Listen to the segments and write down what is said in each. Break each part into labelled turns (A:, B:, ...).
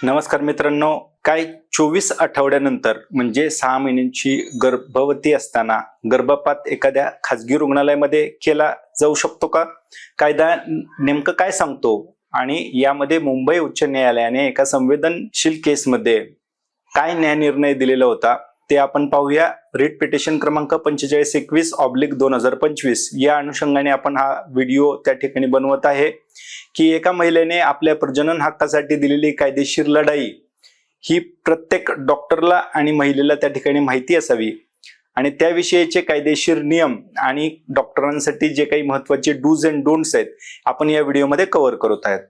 A: नमस्कार मित्रांनो, काय 24 आठवड्यानंतर म्हणजे 6 महिन्यांची गर्भवती असताना गर्भपात एखाद्या खाजगी रुग्णालयामध्ये केला जाऊ शकतो का? कायदा नेमकं काय सांगतो आणि यामध्ये मुंबई उच्च न्यायालयाने एका संवेदनशील केसमध्ये काय न्यायनिर्णय दिलेला होता ते आपण पाहूया. रिट पिटिशन क्रमांक 4521/2025 या अनुषंगाने आपण हा व्हिडिओ त्या ठिकाणी बनवत आहे की एका महिलेने आपल्या प्रजनन हक्कासाठी दिलेली कायदेशीर लढाई ही प्रत्येक डॉक्टरला आणि महिलेला त्या ठिकाणी माहिती असावी आणि त्याविषयीचे कायदेशीर नियम आणि डॉक्टरांसाठी जे काही महत्त्वाचे डूज अँड डोंट्स आहेत आपण या व्हिडिओमध्ये कव्हर करत आहोत.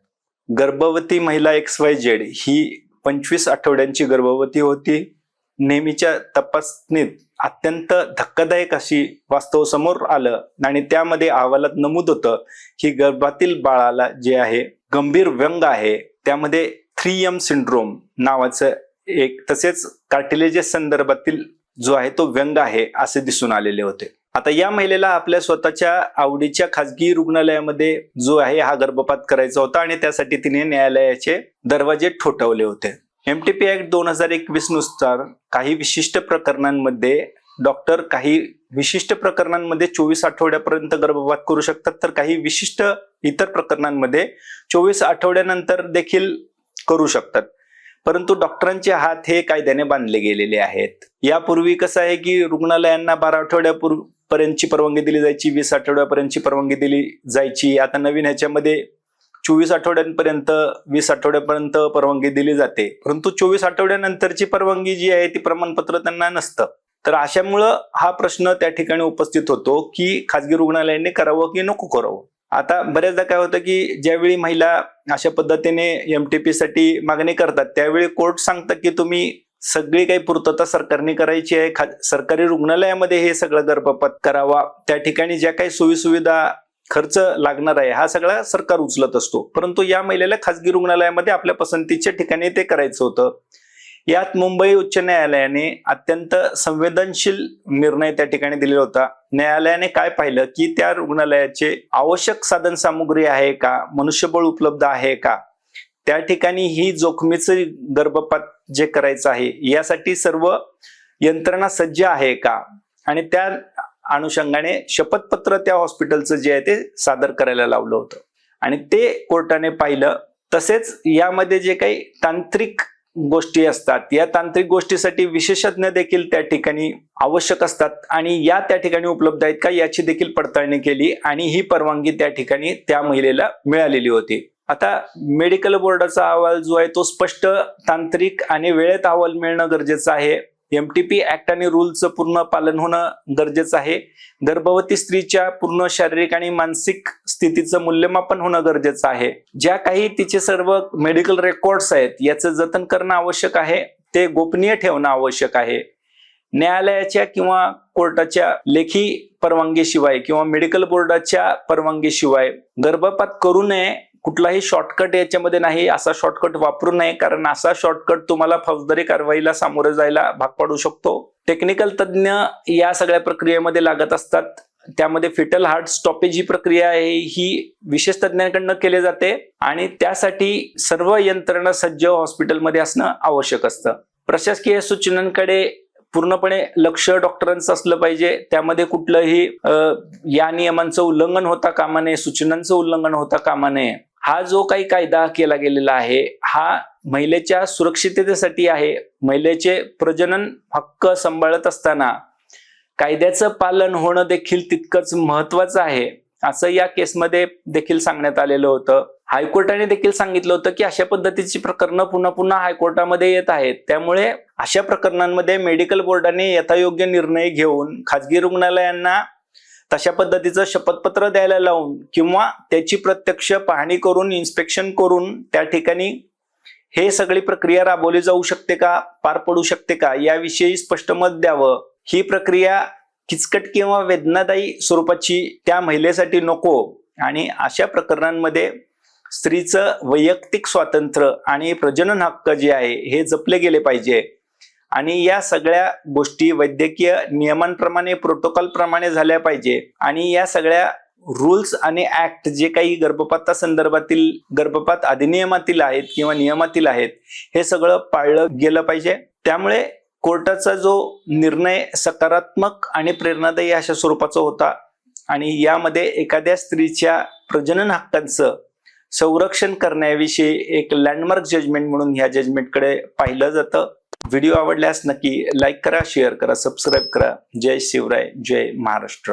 A: गर्भवती महिला XYZ ही 25 आठवड्यांची गर्भवती होती. नेहमीच्या तपासणीत अत्यंत धक्कादायक अशी वास्तव समोर आलं आणि त्यामध्ये अहवालात नमूद होतं की गर्भातील बाळाला जे आहे गंभीर व्यंग आहे, त्यामध्ये 3M सिंड्रोम नावाचं एक तसेच कार्टिलेजेस संदर्भातील जो आहे तो व्यंग आहे असे दिसून आलेले होते. आता या महिलेला आपल्या स्वतःच्या आवडीच्या खाजगी रुग्णालयामध्ये जो आहे हा गर्भपात करायचा होता आणि त्यासाठी तिने न्यायालयाचे दरवाजे ठोठावले होते. MTP ऍक्ट 2021 नुसार काही विशिष्ट प्रकरणांमध्ये डॉक्टर काही विशिष्ट प्रकरणांमध्ये 24 आठवड्यापर्यंत गर्भपात करू शकतात, तर काही विशिष्ट इतर प्रकरणांमध्ये 24 आठवड्यानंतर देखील करू शकतात. परंतु डॉक्टरांचे हात हे कायद्याने बांधले गेलेले आहेत. यापूर्वी कसं आहे की रुग्णालयांना 12 आठवड्यापर्यंतची परवानगी दिली जायची, 20 आठवड्यापर्यंतची परवानगी दिली जायची. आता नवीन ह्याच्यामध्ये 24 आठवड्यांपर्यंत 20 आठवड्यापर्यंत परवानगी दिली जाते, परंतु 24 आठवड्यानंतरची परवानगी जी आहे ती प्रमाणपत्र त्यांना नसतं. तर अशामुळं हा प्रश्न त्या ठिकाणी उपस्थित होतो की खाजगी रुग्णालयाने करावं की नको करावं. आता बऱ्याचदा काय होतं की ज्यावेळी महिला अशा पद्धतीने MTP साठी मागणी करतात त्यावेळी कोर्ट सांगतं की तुम्ही सगळी काही पूर्तता सरकारने करायची आहे, सरकारी रुग्णालयामध्ये हे सगळं गर्भपात करावा, त्या ठिकाणी ज्या काही सोयीसुविधा खर्च लागणार आहे हा सगळा सरकार उचलत असतो. परंतु या महिलेला खाजगी रुग्णालयामध्ये आपल्या पसंतीच्या ठिकाणी ते करायचं होतं. यात मुंबई उच्च न्यायालयाने अत्यंत संवेदनशील निर्णय त्या ठिकाणी दिलेला होता. न्यायालयाने काय पाहिलं की त्या रुग्णालयाचे आवश्यक साधन सामुग्री आहे का, मनुष्यबळ उपलब्ध आहे का, त्या ठिकाणी ही जोखमीचं गर्भपात जे करायचं आहे यासाठी सर्व यंत्रणा सज्ज आहे का आणि त्या अनुषंगाने शपथपत्र त्या हॉस्पिटलचं जे आहे ते सादर करायला लावलं होतं आणि ते कोर्टाने पाहिलं. तसेच यामध्ये जे काही तांत्रिक गोष्टी असतात या तांत्रिक गोष्टीसाठी विशेषज्ञ देखील त्या ठिकाणी आवश्यक असतात आणि या त्या ठिकाणी उपलब्ध आहेत का याची देखील पडताळणी केली आणि ही परवानगी त्या ठिकाणी त्या महिलेला मिळालेली होती. आता मेडिकल बोर्डाचा अहवाल जो आहे तो स्पष्ट, तांत्रिक आणि वेळेत अहवाल मिळणं गरजेचं आहे. MTP ऍक्ट आणि रूलचं पूर्ण पालन होणं गरजेचं आहे. गर्भवती स्त्रीच्या पूर्ण शारीरिक आणि मानसिक स्थितीचं मूल्यमापन होणं गरजेचं आहे. ज्या काही तिचे सर्व मेडिकल रेकॉर्ड्स आहेत याचं जतन करणं आवश्यक आहे, ते गोपनीय ठेवणं आवश्यक आहे. न्यायालयाच्या किंवा कोर्टाच्या लेखी परवानगीशिवाय किंवा मेडिकल बोर्डाच्या परवानगीशिवाय गर्भपात करू नये. कुठलाही शॉर्टकट याच्यामध्ये नाही, असा शॉर्टकट वापरू नये, कारण असा शॉर्टकट तुम्हाला फौजदारी कारवाईला सामोरे जायला भाग पाडू शकतो. टेक्निकल तज्ज्ञ या सगळ्या प्रक्रियेमध्ये लागत असतात. त्यामध्ये फिटल हार्ट स्टॉपेज ही प्रक्रिया आहे ही विशेष तज्ज्ञांकडून केली जाते आणि त्यासाठी सर्व यंत्रणा सज्ज हॉस्पिटलमध्ये असणं आवश्यक असतं. प्रशासकीय सूचनांकडे पूर्णपणे लक्ष डॉक्टरांचं असलं पाहिजे. त्यामध्ये कुठलंही या नियमांचं उल्लंघन होता कामा नये, सूचनांचं उल्लंघन होता कामा नये. हा जो काही कायदा केला गेलेला आहे हा महिलेच्या सुरक्षिततेसाठी आहे. महिलेचे प्रजनन हक्क सांभाळत असताना कायद्याचं पालन होणं देखील तितकंच महत्वाचं आहे असं या केसमध्ये देखील सांगण्यात आलेलं होतं. हायकोर्टाने देखील सांगितलं होतं की अशा पद्धतीची प्रकरणं पुन्हा पुन्हा हायकोर्टामध्ये येत आहेत, त्यामुळे अशा प्रकरणांमध्ये मेडिकल बोर्डाने यथायोग्य निर्णय घेऊन खाजगी रुग्णालयांना तशा पद्धतीचं शपथपत्र द्यायला लावून किंवा त्याची प्रत्यक्ष पाहणी करून इन्स्पेक्शन करून त्या ठिकाणी हे सगळी प्रक्रिया राबवली जाऊ शकते का, पार पडू शकते का याविषयी स्पष्ट मत द्यावं. ही प्रक्रिया किचकट किंवा वेदनादायी स्वरूपाची त्या महिलेसाठी नको आणि अशा प्रकरणांमध्ये स्त्रीचं वैयक्तिक स्वातंत्र्य आणि प्रजनन हक्क जे आहे हे जपले गेले पाहिजे आणि या सगळ्या गोष्टी वैद्यकीय नियमांप्रमाणे, प्रोटोकॉल प्रमाणे झाल्या पाहिजे आणि या सगळ्या रूल्स आणि ऍक्ट जे काही गर्भपातासंदर्भातील गर्भपात अधिनियमातील आहेत किंवा नियमातील आहेत हे सगळं पाळलं गेलं पाहिजे. त्यामुळे कोर्टाचा जो निर्णय सकारात्मक आणि प्रेरणादायी अशा स्वरूपाचा होता आणि यामध्ये एखाद्या स्त्रीच्या प्रजनन हक्कांचं संरक्षण करण्याविषयी एक लँडमार्क जजमेंट म्हणून ह्या जजमेंटकडे पाहिलं जातं. व्हिडिओ आवडल्यास नक्की लाईक करा, शेअर करा, सबस्क्राईब करा. जय शिवराय, जय महाराष्ट्र.